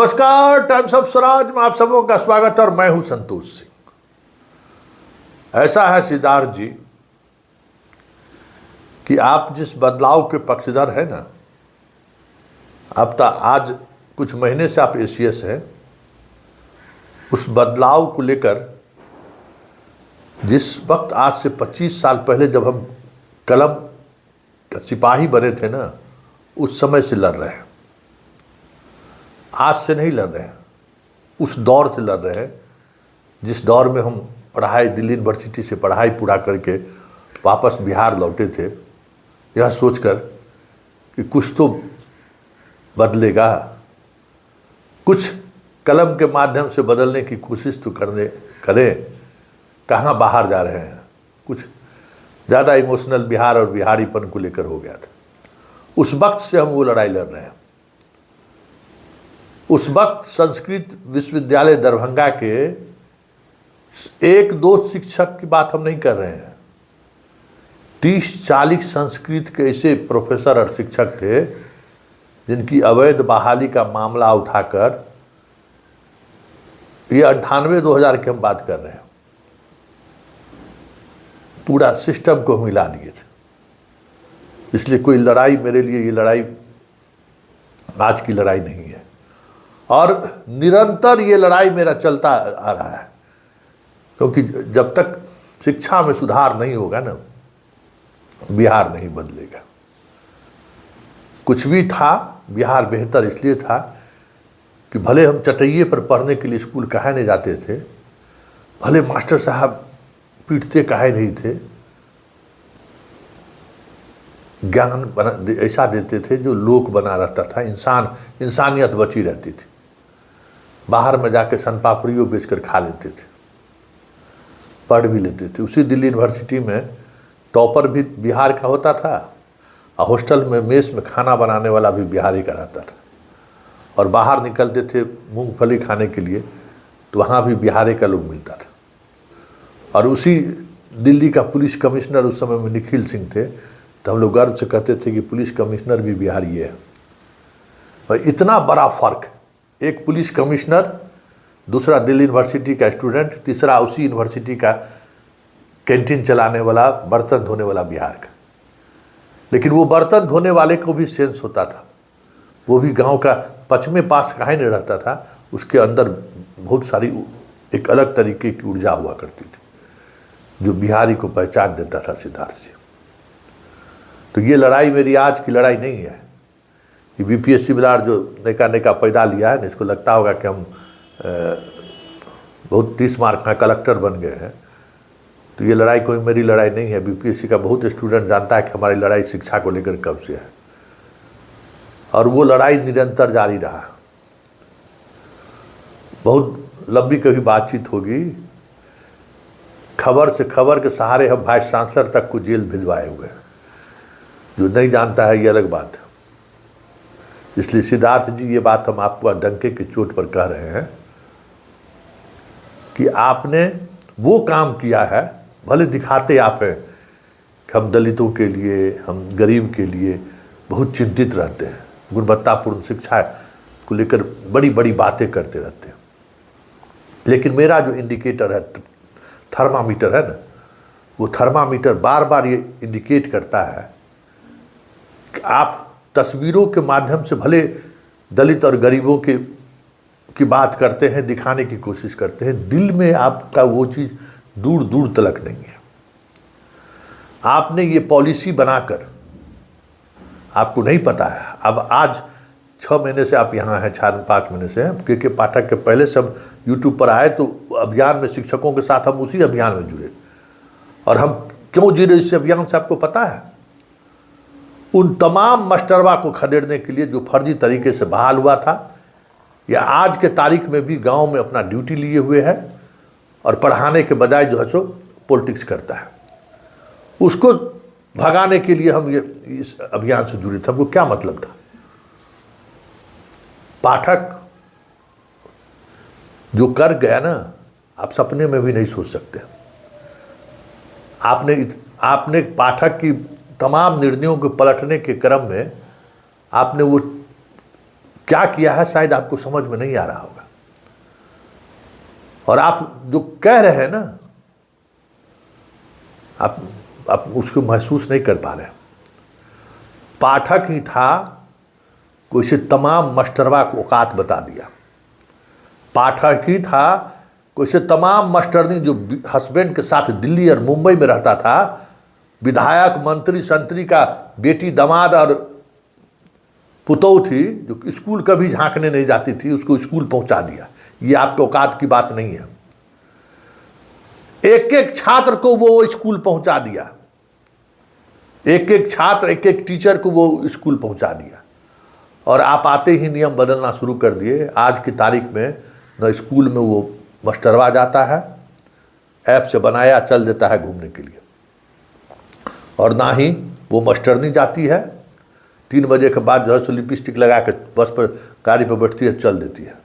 नमस्कार, times of Swaraj में आप सबों का स्वागत है और मैं हूं संतोष सिंह। ऐसा है सिद्धार्थ जी कि आप जिस बदलाव के पक्षधर हैं ना, अब तक आज कुछ महीने से आप एसीएस हैं, उस बदलाव को लेकर जिस वक्त आज से 25 साल पहले जब हम कलम का सिपाही बने थे ना, उस समय से लड़ रहे हैं। आज से नहीं लड़ रहे हैं, उस दौर से लड़ रहे हैं जिस दौर में हम पढ़ाई दिल्ली यूनिवर्सिटी से पढ़ाई पूरा करके वापस बिहार लौटे थे, यह सोचकर कि कुछ तो बदलेगा, कुछ कलम के माध्यम से बदलने की कोशिश तो करें। कहाँ बाहर जा रहे हैं, कुछ ज़्यादा इमोशनल बिहार और बिहारीपन को लेकर हो गया था। उस वक्त से हम वो लड़ाई लड़ रहे हैं। उस वक्त संस्कृत विश्वविद्यालय दरभंगा के एक दो शिक्षक की बात हम नहीं कर रहे हैं, 30-40 संस्कृत के ऐसे प्रोफेसर और शिक्षक थे जिनकी अवैध बहाली का मामला उठाकर, ये 98-2000 की हम बात कर रहे हैं, पूरा सिस्टम को हम हिला दिए थे। इसलिए कोई लड़ाई, मेरे लिए ये लड़ाई आज की लड़ाई नहीं है और निरंतर ये लड़ाई मेरा चलता आ रहा है, क्योंकि जब तक शिक्षा में सुधार नहीं होगा ना, बिहार नहीं बदलेगा। कुछ भी था, बिहार बेहतर इसलिए था कि भले हम चटैये पर पढ़ने के लिए स्कूल काहे नहीं जाते थे, भले मास्टर साहब पीटते काहे नहीं थे, ज्ञान ऐसा देते थे जो लोक बना रहता था, इंसानियत बची रहती थी। बाहर में जाके सन पापड़ियों बेचकर खा लेते थे, पढ़ भी लेते थे। उसी दिल्ली यूनिवर्सिटी में टॉपर भी बिहार का होता था और हॉस्टल में मेस में खाना बनाने वाला भी बिहारी का रहता था। और बाहर निकलते थे मूंगफली खाने के लिए तो वहाँ भी बिहारी का लोग मिलता था। और उसी दिल्ली का पुलिस कमिश्नर उस समय में निखिल सिंह थे, तो हम लोग गर्व से कहते थे कि पुलिस कमिश्नर भी बिहारी है। और इतना बड़ा फर्क, एक पुलिस कमिश्नर, दूसरा दिल्ली यूनिवर्सिटी का स्टूडेंट, तीसरा उसी यूनिवर्सिटी का कैंटीन चलाने वाला, बर्तन धोने वाला बिहार का। लेकिन वो बर्तन धोने वाले को भी सेंस होता था, वो भी गांव का पश्चिमी पास काहे नहीं रहता था, उसके अंदर बहुत सारी एक अलग तरीके की ऊर्जा हुआ करती थी जो बिहारी को पहचान देता था। सिद्धार्थ जी, तो ये लड़ाई मेरी आज की लड़ाई नहीं है। ये बीपीएससी बिलार जो नेका पैदा लिया है, इसको लगता होगा कि हम बहुत 30 मार्क का कलेक्टर बन गए हैं, तो ये लड़ाई कोई मेरी लड़ाई नहीं है। बीपीएससी का बहुत स्टूडेंट जानता है कि हमारी लड़ाई शिक्षा को लेकर कब से है, और वो लड़ाई निरंतर जारी रहा। बहुत लंबी कभी बातचीत होगी, खबर से खबर के सहारे हम वाइस चांसलर तक को जेल भिजवाए हुए हैं। जो नहीं जानता है ये अलग बात है। इसलिए सिद्धार्थ जी, ये बात हम आपको डंके की चोट पर कह रहे हैं कि आपने वो काम किया है, भले दिखाते आप हैं कि हम दलितों के लिए, हम गरीब के लिए बहुत चिंतित रहते हैं, गुणवत्तापूर्ण शिक्षा को लेकर बड़ी बड़ी बातें करते रहते हैं, लेकिन मेरा जो इंडिकेटर है, थर्मामीटर है ना, वो थर्मामीटर बार बार ये इंडिकेट करता है कि आप तस्वीरों के माध्यम से भले दलित और गरीबों की बात करते हैं, दिखाने की कोशिश करते हैं, दिल में आपका वो चीज़ दूर दूर तलक नहीं है। आपने ये पॉलिसी बनाकर, आपको नहीं पता है, अब आज 6 महीने से आप यहाँ हैं, 4-5 महीने से हैं, के पाठक के पहले सब यूट्यूब पर आए तो अभियान में शिक्षकों के साथ हम उसी अभियान में जुड़े। और हम क्यों जुड़े इस अभियान से आपको पता है? उन तमाम मास्टरवा को खदेड़ने के लिए जो फर्जी तरीके से बहाल हुआ था, या आज के तारीख में भी गांव में अपना ड्यूटी लिए हुए है और पढ़ाने के बजाय जो है सो पॉलिटिक्स करता है, उसको भगाने के लिए हम ये इस अभियान से जुड़े थे। हमको क्या मतलब था? पाठक जो कर गया ना, आप सपने में भी नहीं सोच सकते। आपने पाठक की तमाम निर्णयों को पलटने के क्रम में आपने वो क्या किया है शायद आपको समझ में नहीं आ रहा होगा, और आप जो कह रहे हैं ना, आप उसको महसूस नहीं कर पा रहे। पाठक ही था कोई से तमाम मास्टरवा को औकात बता दिया। पाठक ही था कोई से तमाम मास्टरनी जो हस्बैंड के साथ दिल्ली और मुंबई में रहता था, विधायक मंत्री संतरी का बेटी दामाद और पुतौ थी जो स्कूल कभी झांकने नहीं जाती थी, उसको स्कूल पहुंचा दिया। ये आपके औकात की बात नहीं है। एक एक छात्र को वो स्कूल पहुंचा दिया, एक एक छात्र एक एक टीचर को वो स्कूल पहुंचा दिया, और आप आते ही नियम बदलना शुरू कर दिए। आज की तारीख में न स्कूल में वो मास्टरवा जाता है, ऐप से बनाया चल देता है घूमने के लिए, और ना ही वो मास्टरनी जाती है 3 बजे के बाद जो है सो लिपस्टिक लगा के बस पर गाड़ी पर बैठती है, चल देती है।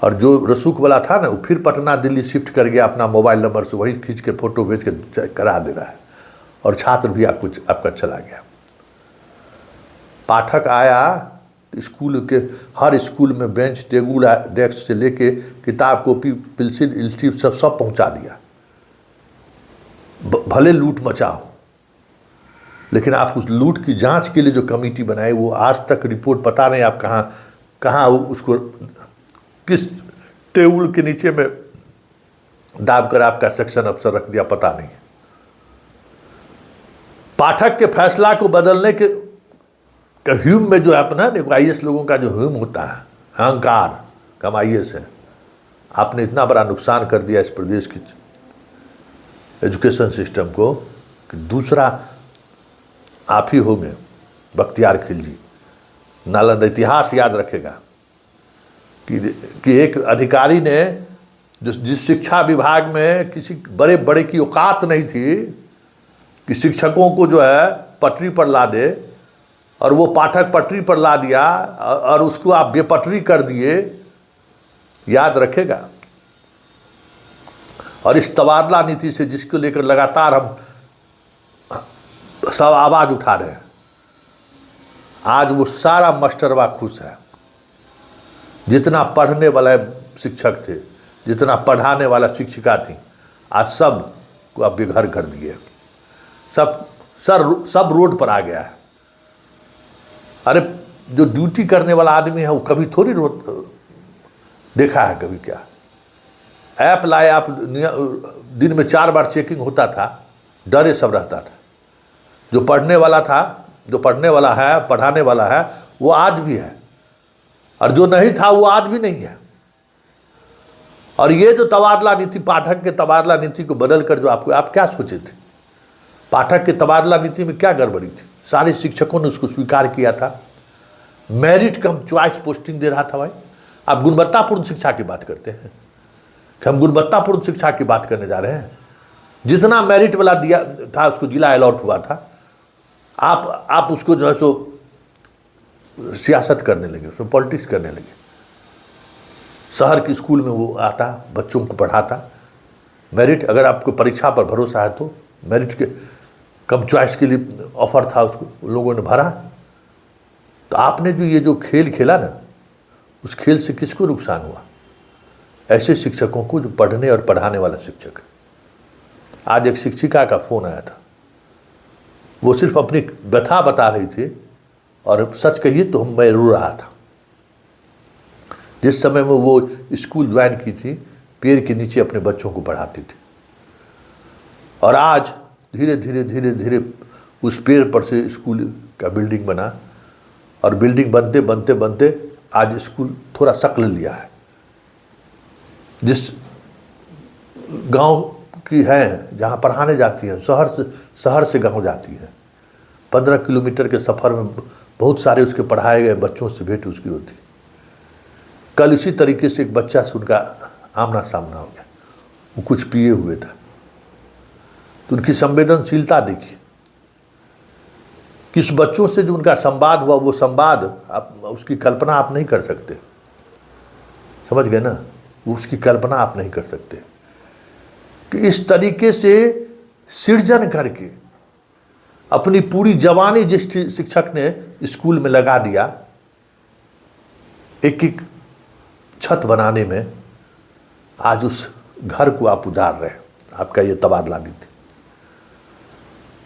और जो रसूख वाला था ना, वो फिर पटना दिल्ली शिफ्ट कर गया, अपना मोबाइल नंबर से वहीं खींच के फोटो भेज के करा दे रहा है, और छात्र भी आपका चला गया। पाठक आया स्कूल के हर स्कूल में बेंच टेबुल डेस्क से लेके किताब कॉपी पेंसिल इल्टी सब पहुंचा दिया। भले लूट मचाओ, लेकिन आप उस लूट की जांच के लिए जो कमेटी बनाई, वो आज तक रिपोर्ट पता नहीं आप कहाँ उसको किस टेबल के नीचे में दाब कर आपका सेक्शन अफसर रख दिया, पता नहीं। पाठक के फैसला को बदलने के ह्यूम में जो है अपना IAS लोगों का जो ह्यूम होता है, अहंकार, कम IAS है। आपने इतना बड़ा नुकसान कर दिया इस प्रदेश की एजुकेशन सिस्टम को कि दूसरा आप ही होंगे, बख्तियार खिलजी। नालंदा इतिहास याद रखेगा कि एक अधिकारी ने जिस शिक्षा विभाग में किसी बड़े बड़े की औकात नहीं थी कि शिक्षकों को जो है पटरी पर ला दे, और वो पाठक पटरी पर ला दिया और उसको आप बेपटरी कर दिए, याद रखेगा। और इस तबादला नीति से जिसको लेकर लगातार हम सब आवाज उठा रहे हैं, आज वो सारा मास्टरवा खुश है। जितना पढ़ने वाला शिक्षक थे, जितना पढ़ाने वाला शिक्षिका थी, आज सब को आप बेघर कर दिए, सब रोड पर आ गया है। अरे जो ड्यूटी करने वाला आदमी है वो कभी थोड़ी देखा है कभी क्या? ऐप लाए आप, दिन में 4 बार चेकिंग होता था, डरे सब रहता था। जो पढ़ने वाला था, जो पढ़ने वाला है, पढ़ाने वाला है, वो आज भी है, और जो नहीं था वो आज भी नहीं है। और ये जो तबादला नीति, पाठक के तबादला नीति को बदल कर जो आप क्या सोचे थे? पाठक के तबादला नीति में क्या गड़बड़ी थी? सारे शिक्षकों ने उसको स्वीकार किया था। मेरिट कम चॉइस पोस्टिंग दे रहा था। भाई, आप गुणवत्तापूर्ण शिक्षा की बात करते हैं कि हम गुणवत्तापूर्ण शिक्षा की बात करने जा रहे हैं। जितना मेरिट वाला दिया था उसको जिला अलॉट हुआ था, आप उसको जो है सो सियासत करने लगे, उसमें पॉलिटिक्स करने लगे। शहर की स्कूल में वो आता, बच्चों को पढ़ाता। मेरिट, अगर आपको परीक्षा पर भरोसा है तो मेरिट के कम चॉइस के लिए ऑफर था, उसको लोगों ने भरा। तो आपने जो ये जो खेल खेला ना, उस खेल से किसको नुकसान हुआ? ऐसे शिक्षकों को जो पढ़ने और पढ़ाने वाला शिक्षक। आज एक शिक्षिका का फोन आया था, वो सिर्फ अपनी व्यथा बता रही थी, और सच कहिए तो मैं रो रहा था। जिस समय में वो स्कूल ज्वाइन की थी, पेड़ के नीचे अपने बच्चों को पढ़ाती थी, और आज धीरे धीरे धीरे धीरे उस पेड़ पर से स्कूल का बिल्डिंग बना, और बिल्डिंग बनते बनते बनते आज स्कूल थोड़ा शक्ल लिया है। जिस गांव की है जहां पढ़ाने जाती हैं, शहर से गांव जाती हैं, 15 किलोमीटर के सफ़र में बहुत सारे उसके पढ़ाए गए बच्चों से भेंट उसकी होती। कल इसी तरीके से एक बच्चा से उनका आमना सामना हो गया। वो कुछ पिए हुए था, तो उनकी संवेदनशीलता देखी। किस बच्चों से जो उनका संवाद हुआ, वो संवाद आप उसकी कल्पना आप नहीं कर सकते। समझ गए ना? वो उसकी कल्पना आप नहीं कर सकते कि इस तरीके से सृजन करके अपनी पूरी जवानी जिस शिक्षक ने स्कूल में लगा दिया, एक एक छत बनाने में आज उस घर को आप उजाड़ रहे हैं। आपका ये तबादला नीति।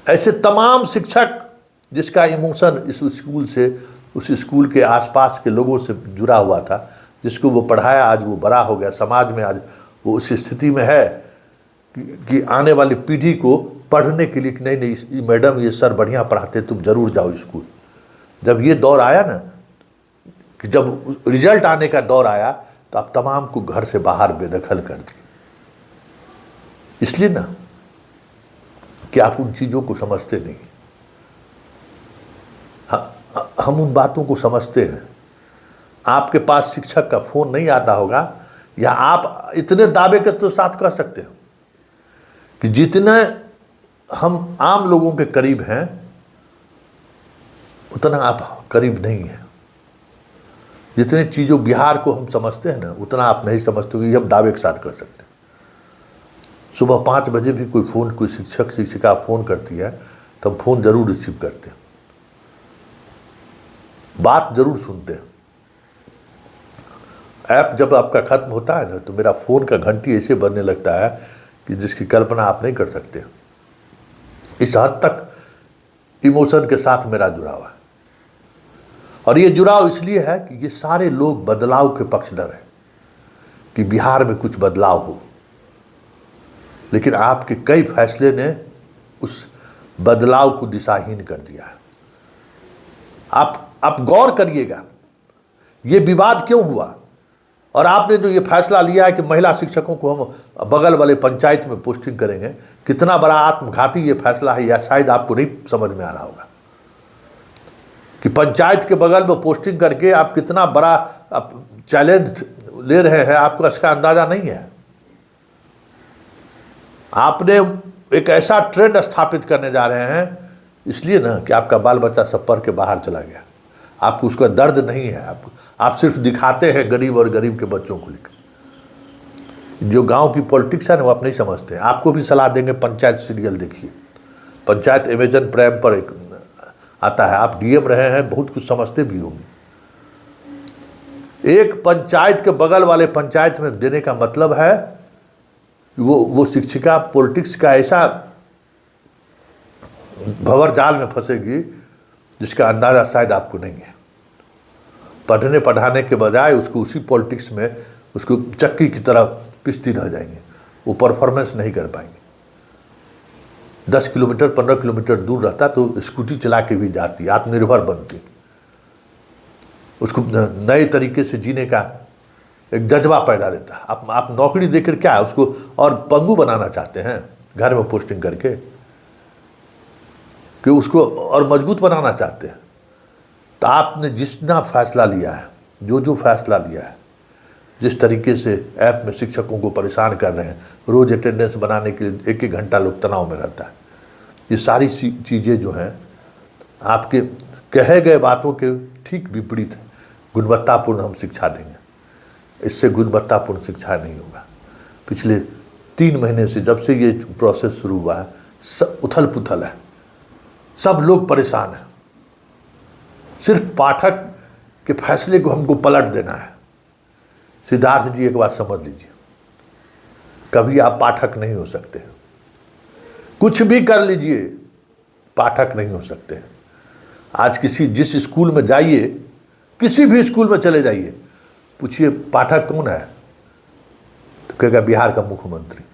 ऐसे तमाम शिक्षक जिसका इमोशन इस स्कूल से, उस स्कूल के आसपास के लोगों से जुड़ा हुआ था, जिसको वो पढ़ाया, आज वो बड़ा हो गया, समाज में आज वो उस स्थिति में है कि आने वाली पीढ़ी को पढ़ने के लिए कि नहीं नहीं मैडम ये सर बढ़िया पढ़ाते, तुम जरूर जाओ स्कूल। जब ये दौर आया ना, कि जब रिजल्ट आने का दौर आया, तो आप तमाम को घर से बाहर बेदखल कर दिए। इसलिए ना कि आप उन चीज़ों को समझते नहीं। हम उन बातों को समझते हैं। आपके पास शिक्षक का फ़ोन नहीं आता होगा, या आप इतने दावे के तो साथ कह सकते हैं कि जितने हम आम लोगों के करीब हैं उतना आप करीब नहीं हैं। जितने चीज़ों बिहार को हम समझते हैं ना, उतना आप नहीं समझते। ये हम दावे के साथ कर सकते हैं। सुबह 5 बजे भी कोई फ़ोन, कोई शिक्षक शिक्षिका फ़ोन करती है तो हम फ़ोन ज़रूर रिसीव करते हैं, बात ज़रूर सुनते हैं। ऐप जब आपका ख़त्म होता है ना, तो मेरा फ़ोन का घंटी ऐसे बजने लगता है कि जिसकी कल्पना आप नहीं कर सकते। इस हद तक इमोशन के साथ मेरा जुड़ाव है। और ये जुड़ाव इसलिए है कि ये सारे लोग बदलाव के पक्षधर हैं, कि बिहार में कुछ बदलाव हो। लेकिन आपके कई फैसले ने उस बदलाव को दिशाहीन कर दिया है। आप गौर करिएगा, ये विवाद क्यों हुआ, और आपने जो ये फैसला लिया है कि महिला शिक्षकों को हम बगल वाले पंचायत में पोस्टिंग करेंगे, कितना बड़ा आत्मघाती ये फैसला है, या शायद आपको नहीं समझ में आ रहा होगा कि पंचायत के बगल में पोस्टिंग करके आप कितना बड़ा चैलेंज ले रहे हैं। आपको इसका अंदाजा नहीं है। आपने एक ऐसा ट्रेंड स्थापित करने जा रहे हैं, इसलिए ना कि आपका बाल बच्चा सब पढ़ के बाहर चला गया। आपको उसका दर्द नहीं है। आप सिर्फ दिखाते हैं गरीब और गरीब के बच्चों को लेकर। जो गांव की पॉलिटिक्स है ना, वो आप नहीं समझते हैं। आपको भी सलाह देंगे, पंचायत सीरियल देखिए। पंचायत अमेजन प्राइम पर एक आता है, आप डीएम रहे हैं, बहुत कुछ समझते भी होंगे। एक पंचायत के बगल वाले पंचायत में देने का मतलब है वो शिक्षिका पॉलिटिक्स का ऐसा भंवर जाल में फंसेगी जिसका अंदाजा शायद आपको नहीं है। पढ़ने पढ़ाने के बजाय उसको उसी पॉलिटिक्स में उसको चक्की की तरह पिसती रह जाएंगे। वो परफॉर्मेंस नहीं कर पाएंगे। 10 किलोमीटर 15 किलोमीटर दूर रहता तो स्कूटी चला के भी जाती, आत्मनिर्भर बनती, उसको नए तरीके से जीने का एक जज्बा पैदा रहता। आप नौकरी देकर क्या है उसको और पंगु बनाना चाहते हैं, घर में पोस्टिंग करके, कि उसको और मजबूत बनाना चाहते हैं। तो आपने जितना फैसला लिया है, जो फैसला लिया है, जिस तरीके से ऐप में शिक्षकों को परेशान कर रहे हैं, रोज़ अटेंडेंस बनाने के लिए 1-1 घंटा लोग तनाव में रहता है, ये सारी चीज़ें जो हैं आपके कहे गए बातों के ठीक विपरीत है। गुणवत्तापूर्ण हम शिक्षा देंगे, इससे गुणवत्तापूर्ण शिक्षा नहीं होगा। पिछले 3 महीने से जब से ये प्रोसेस शुरू हुआ है, सब उथल पुथल है, सब लोग परेशान हैं। सिर्फ पाठक के फैसले को हमको पलट देना है। सिद्धार्थ जी, एक बात समझ लीजिए, कभी आप पाठक नहीं हो सकते हैं। कुछ भी कर लीजिए, पाठक नहीं हो सकते हैं। आज जिस स्कूल में जाइए, किसी भी स्कूल में चले जाइए, पूछिए पाठक कौन है, तो कहेगा बिहार का मुख्यमंत्री।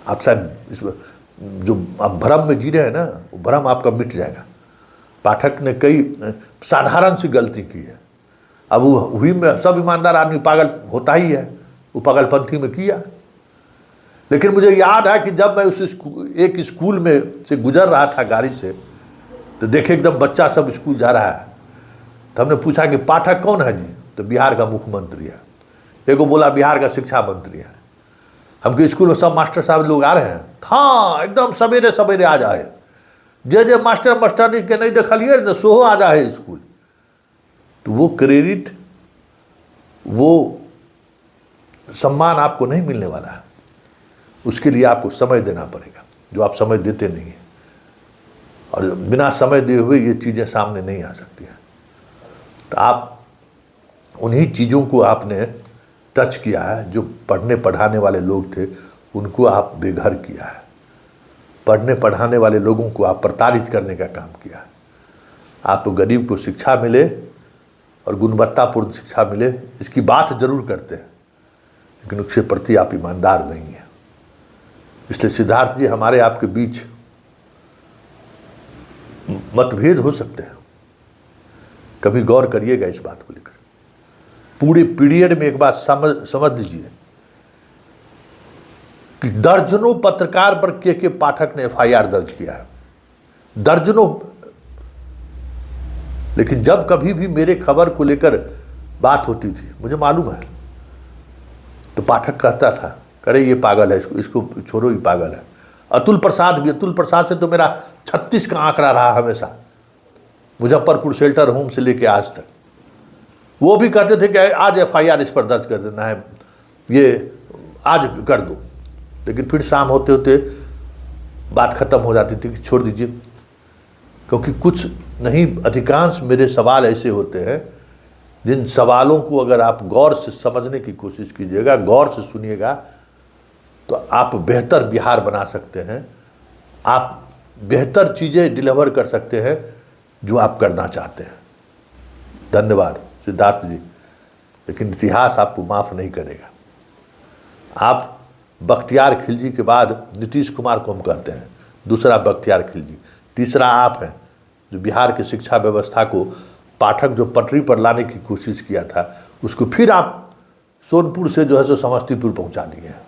आप शायद जो आप भ्रम में जी रहे हैं ना, वो भ्रम आपका मिट जाएगा। पाठक ने कई साधारण सी गलती की है। अब वो हुई में सब ईमानदार आदमी पागल होता ही है, वो पागलपंथी में किया। लेकिन मुझे याद है कि जब मैं एक स्कूल में से गुजर रहा था गाड़ी से, तो देखे एकदम बच्चा सब स्कूल जा रहा है, तो हमने पूछा कि पाठक कौन है जी, तो बिहार का मुख्यमंत्री है। एगो बोला बिहार का शिक्षा मंत्री है। हमके स्कूल में सब मास्टर साहब लोग आ रहे हैं, हाँ एकदम सवेरे सवेरे आ जाए, जे मास्टर मास्टरनी के नहीं देखलिए तो सोहो आ जाए स्कूल। तो वो क्रेडिट, वो सम्मान आपको नहीं मिलने वाला है। उसके लिए आपको समय देना पड़ेगा, जो आप समय देते नहीं हैं। और बिना समय दिए हुए ये चीज़ें सामने नहीं आ सकती हैं। तो आप उन्हीं चीज़ों को आपने टच किया है। जो पढ़ने पढ़ाने वाले लोग थे उनको आप बेघर किया है। पढ़ने पढ़ाने वाले लोगों को आप प्रताड़ित करने का काम किया है। आप गरीब को शिक्षा मिले और गुणवत्तापूर्ण शिक्षा मिले, इसकी बात जरूर करते हैं, लेकिन उसके प्रति आप ईमानदार नहीं हैं। इसलिए सिद्धार्थ जी, हमारे आपके बीच मतभेद हो सकते हैं, कभी गौर करिएगा इस बात को लेकर। पूरे पीरियड में एक बात समझ लीजिए कि दर्जनों पत्रकार पर के पाठक ने एफआईआर दर्ज किया है, दर्जनों। लेकिन जब कभी भी मेरे खबर को लेकर बात होती थी, मुझे मालूम है, तो पाठक कहता था, अरे ये पागल है, इसको छोड़ो, ये पागल है। अतुल प्रसाद भी, अतुल प्रसाद से तो मेरा 36 का आंकड़ा रहा हमेशा, मुजफ्फरपुर शेल्टर होम से लेके आज तक। वो भी कहते थे कि आज एफआईआर इस पर दर्ज कर देना है, ये आज कर दो। लेकिन फिर शाम होते होते बात खत्म हो जाती थी कि छोड़ दीजिए, क्योंकि कुछ नहीं, अधिकांश मेरे सवाल ऐसे होते हैं जिन सवालों को अगर आप गौर से समझने की कोशिश कीजिएगा, गौर से सुनिएगा, तो आप बेहतर बिहार बना सकते हैं, आप बेहतर चीज़ें डिलीवर कर सकते हैं जो आप करना चाहते हैं। धन्यवाद सिद्धार्थ जी, लेकिन इतिहास आपको माफ़ नहीं करेगा। आप बख्तियार खिलजी के बाद नीतीश कुमार को हम कहते हैं, दूसरा बख्तियार खिलजी, तीसरा आप हैं जो बिहार की शिक्षा व्यवस्था को, पाठक जो पटरी पर लाने की कोशिश किया था, उसको फिर आप सोनपुर से जो है सो समस्तीपुर पहुंचा दिए हैं।